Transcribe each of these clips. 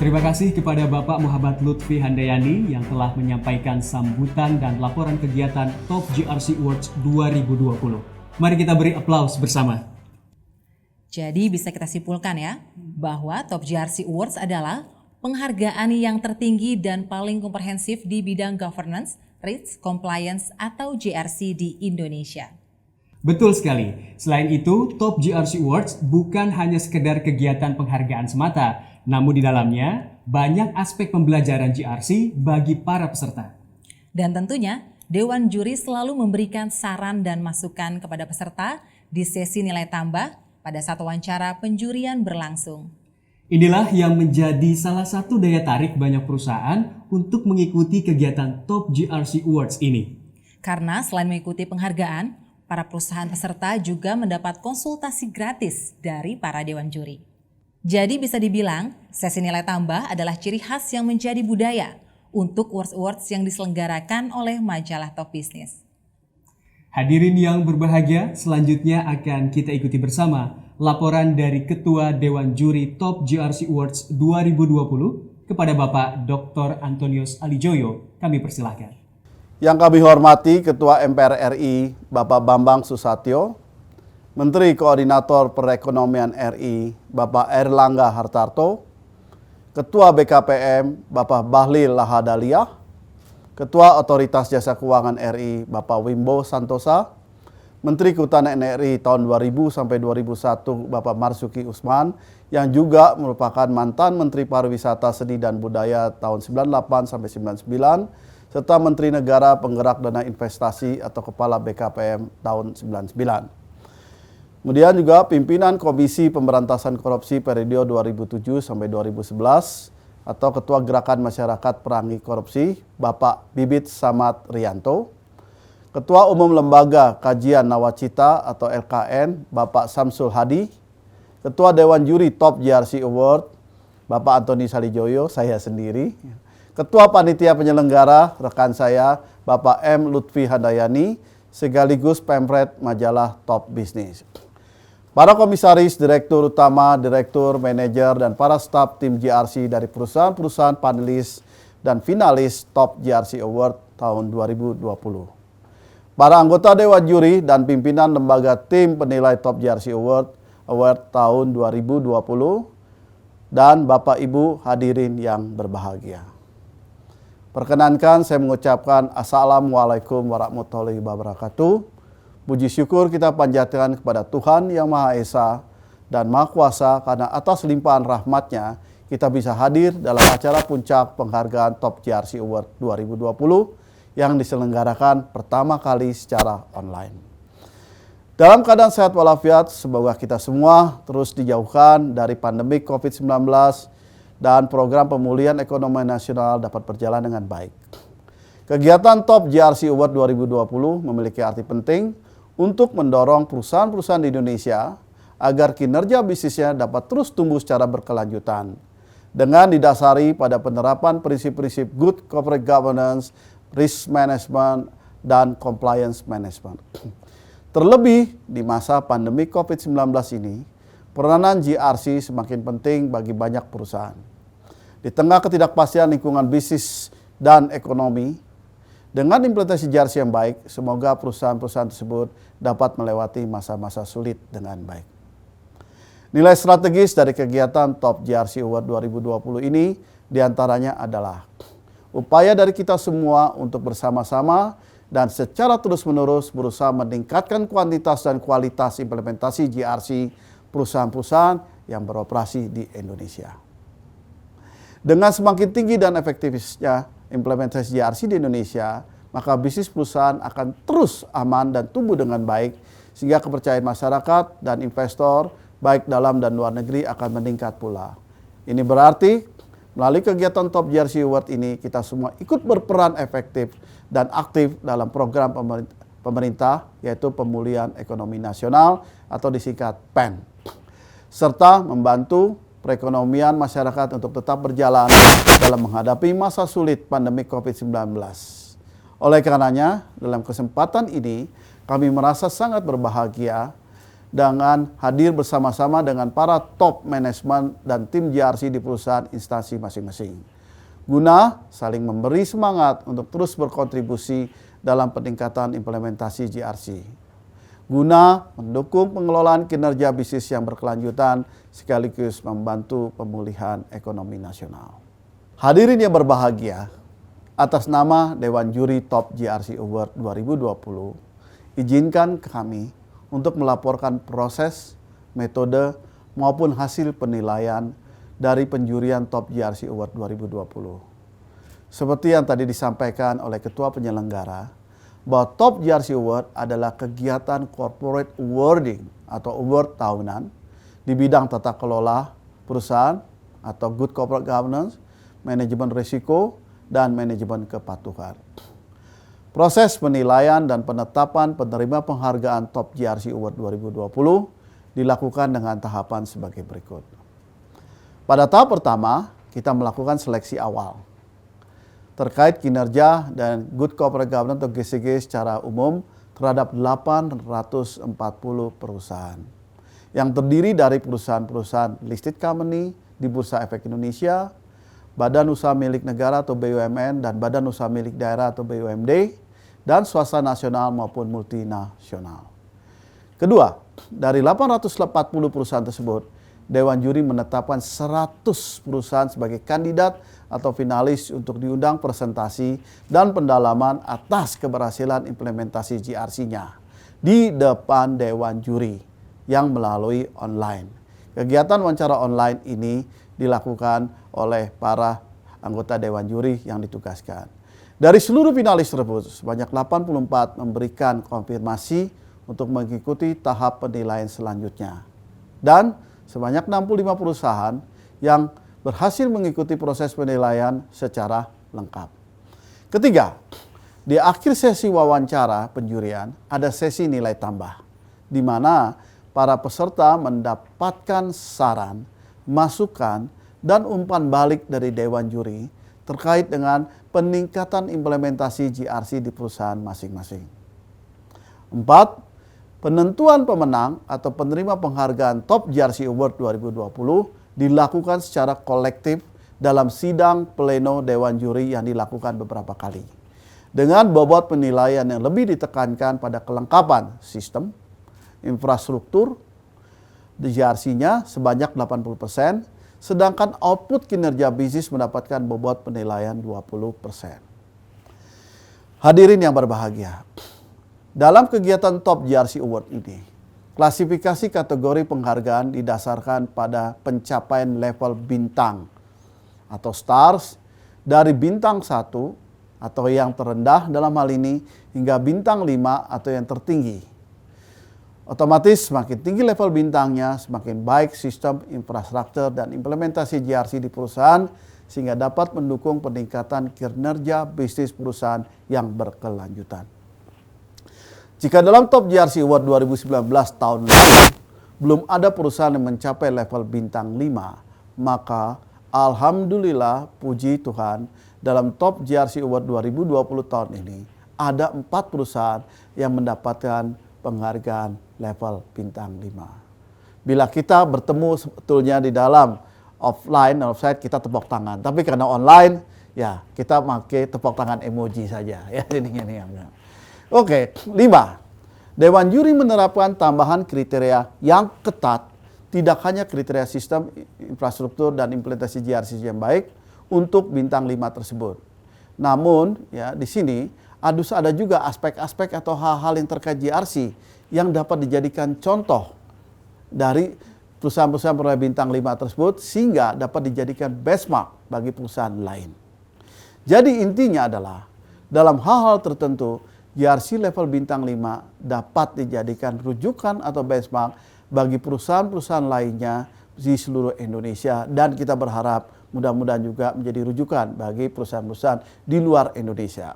Terima kasih kepada Bapak Muhammad Lutfi Handayani yang telah menyampaikan sambutan dan laporan kegiatan Top GRC Awards 2020. Mari kita beri aplaus bersama. Jadi bisa kita simpulkan ya, bahwa Top GRC Awards adalah penghargaan yang tertinggi dan paling komprehensif di bidang governance, risk, compliance atau GRC di Indonesia. Betul sekali. Selain itu, Top GRC Awards bukan hanya sekedar kegiatan penghargaan semata, namun di dalamnya banyak aspek pembelajaran GRC bagi para peserta. Dan tentunya, Dewan Juri selalu memberikan saran dan masukan kepada peserta di sesi nilai tambah pada saat wawancara penjurian berlangsung. Inilah yang menjadi salah satu daya tarik banyak perusahaan untuk mengikuti kegiatan Top GRC Awards ini. Karena selain mengikuti penghargaan, para perusahaan peserta juga mendapat konsultasi gratis dari para dewan juri. Jadi bisa dibilang, sesi nilai tambah adalah ciri khas yang menjadi budaya untuk awards-awards yang diselenggarakan oleh majalah Top Business. Hadirin yang berbahagia, selanjutnya akan kita ikuti bersama laporan dari Ketua Dewan Juri Top GRC Awards 2020 kepada Bapak Dr. Antonius Alijoyo. Kami persilahkan. Yang kami hormati Ketua MPR RI Bapak Bambang Susatyo, Menteri Koordinator Perekonomian RI Bapak Airlangga Hartarto, Ketua BKPM Bapak Bahlil Lahadalia, Ketua Otoritas Jasa Keuangan RI Bapak Wimbo Santosa, Menteri Kehutanan RI tahun 2000 sampai 2001 Bapak Marzuki Usman yang juga merupakan mantan Menteri Pariwisata Seni dan Budaya tahun 98 sampai 99 serta Menteri Negara Penggerak Dana Investasi atau Kepala BKPM tahun 99. Kemudian juga pimpinan Komisi Pemberantasan Korupsi periode 2007 sampai 2011 atau Ketua Gerakan Masyarakat Perangi Korupsi Bapak Bibit Samad Rianto, Ketua Umum Lembaga Kajian Nawacita atau LKN Bapak Samsul Hadi, Ketua Dewan Juri Top GRC Award Bapak Antonius Alijoyo, saya sendiri, Ketua Panitia Penyelenggara rekan saya Bapak M. Lutfi Handayani, sekaligus Pemret Majalah Top Business. Para komisaris, direktur utama, direktur, manajer, dan para staf tim GRC dari perusahaan-perusahaan panelis dan finalis Top GRC Award tahun 2020. Para anggota Dewan Juri dan pimpinan lembaga tim penilai Top GRC Award tahun 2020 dan Bapak Ibu hadirin yang berbahagia. Perkenankan saya mengucapkan Assalamualaikum warahmatullahi wabarakatuh. Puji syukur kita panjatkan kepada Tuhan Yang Maha Esa dan Maha Kuasa karena atas limpahan rahmat-Nya kita bisa hadir dalam acara puncak penghargaan Top GRC Award 2020 yang diselenggarakan pertama kali secara online. Dalam keadaan sehat walafiat, semoga kita semua terus dijauhkan dari pandemi COVID-19 dan program pemulihan ekonomi nasional dapat berjalan dengan baik. Kegiatan Top GRC Award 2020 memiliki arti penting untuk mendorong perusahaan-perusahaan di Indonesia agar kinerja bisnisnya dapat terus tumbuh secara berkelanjutan dengan didasari pada penerapan prinsip-prinsip good corporate governance, risk management, dan compliance management. Terlebih di masa pandemi COVID-19 ini, peranan GRC semakin penting bagi banyak perusahaan. Di tengah ketidakpastian lingkungan bisnis dan ekonomi, dengan implementasi GRC yang baik, semoga perusahaan-perusahaan tersebut dapat melewati masa-masa sulit dengan baik. Nilai strategis dari kegiatan Top GRC Award 2020 ini diantaranya adalah upaya dari kita semua untuk bersama-sama dan secara terus-menerus berusaha meningkatkan kuantitas dan kualitas implementasi GRC perusahaan-perusahaan yang beroperasi di Indonesia. Dengan semakin tinggi dan efektifnya implementasi GRC di Indonesia, maka bisnis perusahaan akan terus aman dan tumbuh dengan baik, sehingga kepercayaan masyarakat dan investor, baik dalam dan luar negeri akan meningkat pula. Ini berarti melalui kegiatan Top GRC Award ini, kita semua ikut berperan efektif dan aktif dalam program pemerintah, yaitu Pemulihan Ekonomi Nasional atau disingkat PEN, serta membantu perekonomian masyarakat untuk tetap berjalan dalam menghadapi masa sulit pandemi COVID-19. Oleh karenanya, dalam kesempatan ini, kami merasa sangat berbahagia dengan hadir bersama-sama dengan para top manajemen dan tim GRC di perusahaan instansi masing-masing. Guna saling memberi semangat untuk terus berkontribusi dalam peningkatan implementasi GRC. Guna mendukung pengelolaan kinerja bisnis yang berkelanjutan sekaligus membantu pemulihan ekonomi nasional. Hadirin yang berbahagia, atas nama Dewan Juri Top GRC Award 2020, izinkan kami untuk melaporkan proses, metode, maupun hasil penilaian dari penjurian Top GRC Award 2020. Seperti yang tadi disampaikan oleh Ketua Penyelenggara, bahwa Top GRC Award adalah kegiatan corporate awarding atau award tahunan di bidang tata kelola perusahaan atau good corporate governance, manajemen risiko, dan manajemen kepatuhan. Proses penilaian dan penetapan penerima penghargaan Top GRC Award 2020 dilakukan dengan tahapan sebagai berikut. Pada tahap pertama, kita melakukan seleksi awal terkait kinerja dan Good Corporate Governance atau GCG secara umum terhadap 840 perusahaan yang terdiri dari perusahaan-perusahaan listed company di Bursa Efek Indonesia, Badan Usaha Milik Negara atau BUMN, dan Badan Usaha Milik Daerah atau BUMD, dan swasta nasional maupun multinasional. Kedua, dari 840 perusahaan tersebut, Dewan Juri menetapkan 100 perusahaan sebagai kandidat atau finalis untuk diundang presentasi dan pendalaman atas keberhasilan implementasi GRC-nya di depan Dewan Juri yang melalui online. Kegiatan wawancara online ini dilakukan oleh para anggota Dewan Juri yang ditugaskan. Dari seluruh finalis tersebut, sebanyak 84 memberikan konfirmasi untuk mengikuti tahap penilaian selanjutnya. Dan sebanyak 65 perusahaan yang berhasil mengikuti proses penilaian secara lengkap. Ketiga, di akhir sesi wawancara penjurian ada sesi nilai tambah, di mana para peserta mendapatkan saran, masukan, dan umpan balik dari Dewan Juri terkait dengan peningkatan implementasi GRC di perusahaan masing-masing. 4. Penentuan pemenang atau penerima penghargaan Top GRC Award 2020 dilakukan secara kolektif dalam sidang pleno Dewan Juri yang dilakukan beberapa kali. Dengan bobot penilaian yang lebih ditekankan pada kelengkapan sistem, infrastruktur, GRC-nya sebanyak 80%, sedangkan output kinerja bisnis mendapatkan bobot penilaian 20%. Hadirin yang berbahagia, dalam kegiatan Top GRC Award ini, klasifikasi kategori penghargaan didasarkan pada pencapaian level bintang atau stars dari bintang 1 atau yang terendah dalam hal ini hingga bintang 5 atau yang tertinggi. Otomatis semakin tinggi level bintangnya, semakin baik sistem, infrastruktur, dan implementasi GRC di perusahaan sehingga dapat mendukung peningkatan kinerja bisnis perusahaan yang berkelanjutan. Jika dalam Top GRC Award 2019 tahun lalu belum ada perusahaan yang mencapai level bintang 5, maka alhamdulillah puji Tuhan dalam Top GRC Award 2020 tahun ini ada 4 perusahaan yang mendapatkan penghargaan level bintang 5. Bila kita bertemu sebetulnya di dalam offline dan offsite kita tepuk tangan, tapi karena online ya kita pakai tepuk tangan emoji saja ya ini. Oke, 5. Dewan Juri menerapkan tambahan kriteria yang ketat, tidak hanya kriteria sistem, infrastruktur, dan implementasi GRC yang baik untuk bintang 5 tersebut. Namun, ya di sini ada juga aspek-aspek atau hal-hal yang terkait GRC yang dapat dijadikan contoh dari perusahaan-perusahaan perolehan bintang 5 tersebut sehingga dapat dijadikan benchmark bagi perusahaan lain. Jadi intinya adalah dalam hal-hal tertentu GRC level bintang 5 dapat dijadikan rujukan atau benchmark bagi perusahaan-perusahaan lainnya di seluruh Indonesia, dan kita berharap mudah-mudahan juga menjadi rujukan bagi perusahaan-perusahaan di luar Indonesia.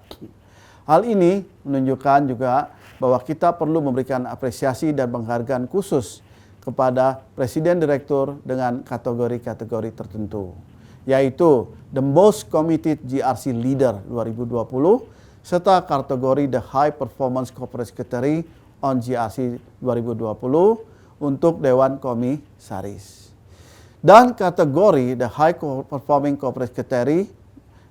Hal ini menunjukkan juga bahwa kita perlu memberikan apresiasi dan penghargaan khusus kepada Presiden Direktur dengan kategori-kategori tertentu, yaitu The Most Committed GRC Leader 2020, serta kategori The High Performance Corporate Secretary on GRC 2020 untuk Dewan Komisaris. Dan kategori the high performing corporate secretary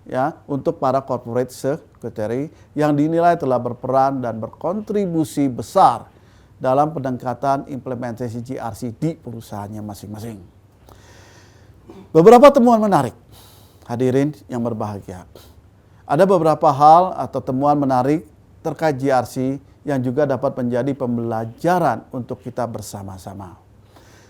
ya untuk para corporate secretary yang dinilai telah berperan dan berkontribusi besar dalam peningkatan implementasi GRC di perusahaannya masing-masing. Beberapa temuan menarik, hadirin yang berbahagia. Ada beberapa hal atau temuan menarik terkait GRC yang juga dapat menjadi pembelajaran untuk kita bersama-sama.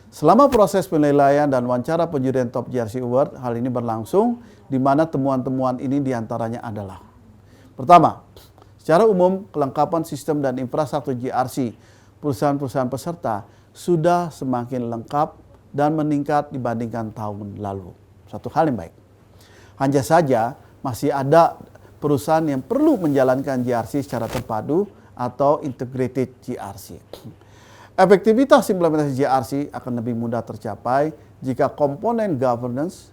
Selama proses penilaian dan wawancara penjurian Top GRC Award, hal ini berlangsung di mana temuan-temuan ini diantaranya adalah: pertama, secara umum kelengkapan sistem dan infrastruktur GRC perusahaan-perusahaan peserta sudah semakin lengkap dan meningkat dibandingkan tahun lalu. Satu hal yang baik. Hanya saja masih ada perusahaan yang perlu menjalankan GRC secara terpadu atau integrated GRC. Efektivitas implementasi GRC akan lebih mudah tercapai jika komponen governance,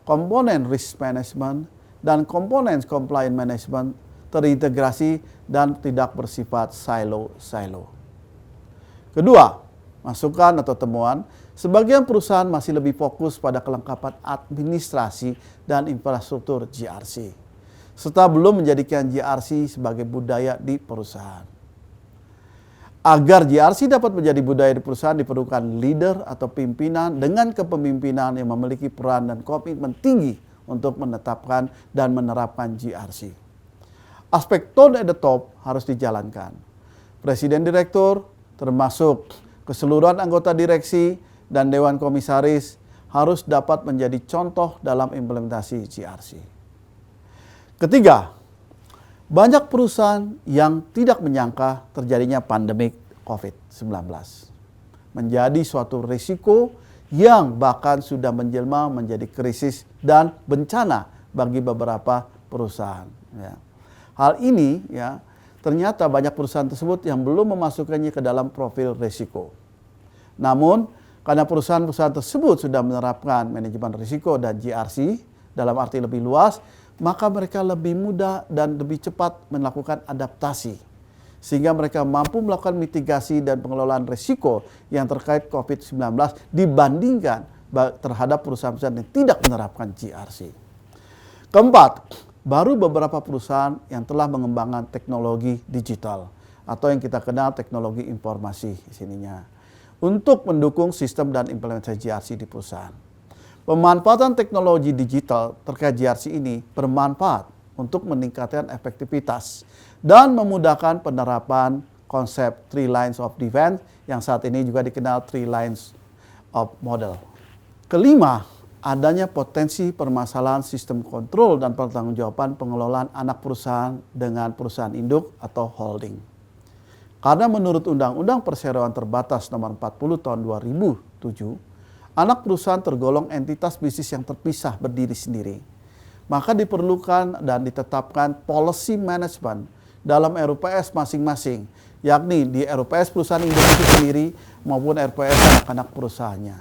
komponen risk management, dan komponen compliance management terintegrasi dan tidak bersifat silo-silo. Kedua, masukan atau temuan, sebagian perusahaan masih lebih fokus pada kelengkapan administrasi dan infrastruktur GRC, serta belum menjadikan GRC sebagai budaya di perusahaan. Agar GRC dapat menjadi budaya di perusahaan, diperlukan leader atau pimpinan dengan kepemimpinan yang memiliki peran dan komitmen tinggi untuk menetapkan dan menerapkan GRC. Aspek tone at the top harus dijalankan. Presiden Direktur, termasuk keseluruhan anggota direksi dan Dewan Komisaris harus dapat menjadi contoh dalam implementasi GRC. Ketiga, banyak perusahaan yang tidak menyangka terjadinya pandemik COVID-19 menjadi suatu risiko yang bahkan sudah menjelma menjadi krisis dan bencana bagi beberapa perusahaan. Ya. Hal ini ya ternyata banyak perusahaan tersebut yang belum memasukkannya ke dalam profil risiko. Namun, karena perusahaan-perusahaan tersebut sudah menerapkan manajemen risiko dan GRC dalam arti lebih luas, maka mereka lebih mudah dan lebih cepat melakukan adaptasi. Sehingga mereka mampu melakukan mitigasi dan pengelolaan risiko yang terkait COVID-19 dibandingkan terhadap perusahaan-perusahaan yang tidak menerapkan GRC. Keempat, baru beberapa perusahaan yang telah mengembangkan teknologi digital atau yang kita kenal teknologi informasi sininya untuk mendukung sistem dan implementasi GRC di perusahaan. Pemanfaatan teknologi digital terkait GRC ini bermanfaat untuk meningkatkan efektivitas dan memudahkan penerapan konsep 3 lines of defense yang saat ini juga dikenal 3 lines of model. Kelima, adanya potensi permasalahan sistem kontrol dan pertanggungjawaban pengelolaan anak perusahaan dengan perusahaan induk atau holding. Karena menurut Undang-Undang Perseroan Terbatas Nomor 40 Tahun 2007, anak perusahaan tergolong entitas bisnis yang terpisah berdiri sendiri. Maka diperlukan dan ditetapkan policy management dalam RUPS masing-masing, yakni di RUPS perusahaan induk itu sendiri maupun RUPS anak-anak perusahaannya,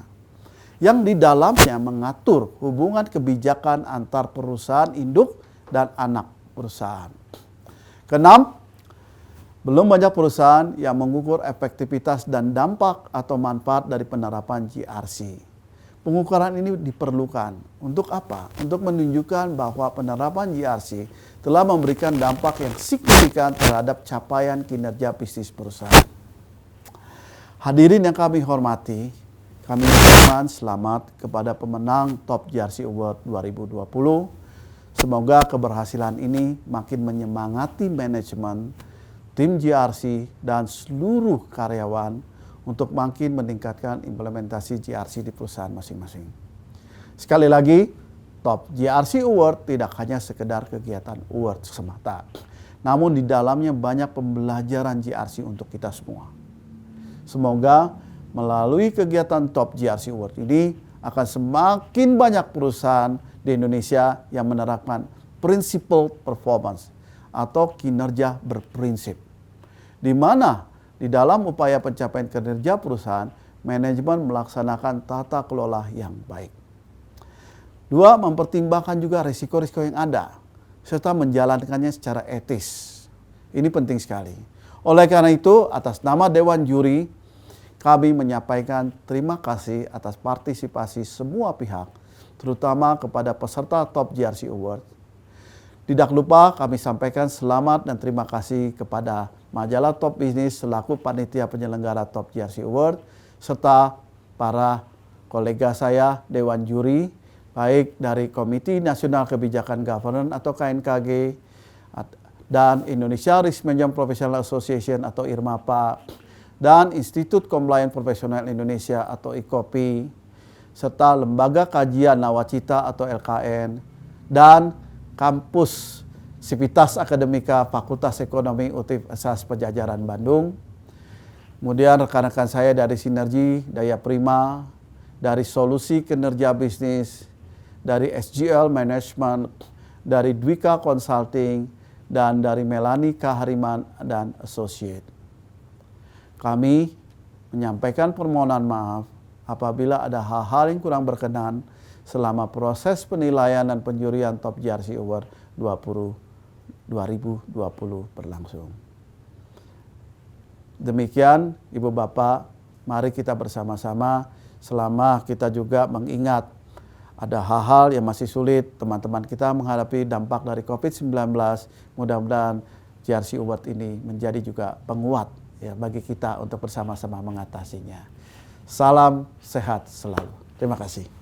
yang di dalamnya mengatur hubungan kebijakan antar perusahaan induk dan anak perusahaan. Keenam, belum banyak perusahaan yang mengukur efektivitas dan dampak atau manfaat dari penerapan GRC. Pengukuran ini diperlukan untuk apa? Untuk menunjukkan bahwa penerapan GRC telah memberikan dampak yang signifikan terhadap capaian kinerja bisnis perusahaan. Hadirin yang kami hormati, kami ucapkan selamat kepada pemenang Top GRC Award 2020. Semoga keberhasilan ini makin menyemangati manajemen, tim GRC, dan seluruh karyawan untuk makin meningkatkan implementasi GRC di perusahaan masing-masing. Sekali lagi, Top GRC Award tidak hanya sekedar kegiatan award semata, namun di dalamnya banyak pembelajaran GRC untuk kita semua. Semoga melalui kegiatan Top GRC Award ini akan semakin banyak perusahaan di Indonesia yang menerapkan principled performance atau kinerja berprinsip, di mana di dalam upaya pencapaian kinerja perusahaan, manajemen melaksanakan tata kelola yang baik. Dua, mempertimbangkan juga risiko-risiko yang ada, serta menjalankannya secara etis. Ini penting sekali. Oleh karena itu, atas nama Dewan Juri, kami menyampaikan terima kasih atas partisipasi semua pihak, terutama kepada peserta Top GRC Award. Tidak lupa kami sampaikan selamat dan terima kasih kepada majalah Top Business selaku panitia penyelenggara Top GRC Award, serta para kolega saya Dewan Juri, baik dari Komite Nasional Kebijakan Governance atau KNKG, dan Indonesia Risk Management Professional Association atau IRMAPA, dan Institut Compliance Profesional Indonesia atau ICOPI, serta Lembaga Kajian Nawacita atau LKN, dan Kampus Sivitas Akademika Fakultas Ekonomi Universitas Padjadjaran Bandung. Kemudian rekan-rekan saya dari Sinergi, Daya Prima, dari Solusi Kinerja Bisnis, dari SGL Management, dari Dwika Consulting, dan dari Melani Kahariman dan Associate. Kami menyampaikan permohonan maaf apabila ada hal-hal yang kurang berkenan selama proses penilaian dan penjurian Top GRC Award 2020 berlangsung. Demikian Ibu Bapak, mari kita bersama-sama selama kita juga mengingat ada hal-hal yang masih sulit, teman-teman kita menghadapi dampak dari COVID-19, mudah-mudahan GRC Award ini menjadi juga penguat ya bagi kita untuk bersama-sama mengatasinya. Salam sehat selalu. Terima kasih.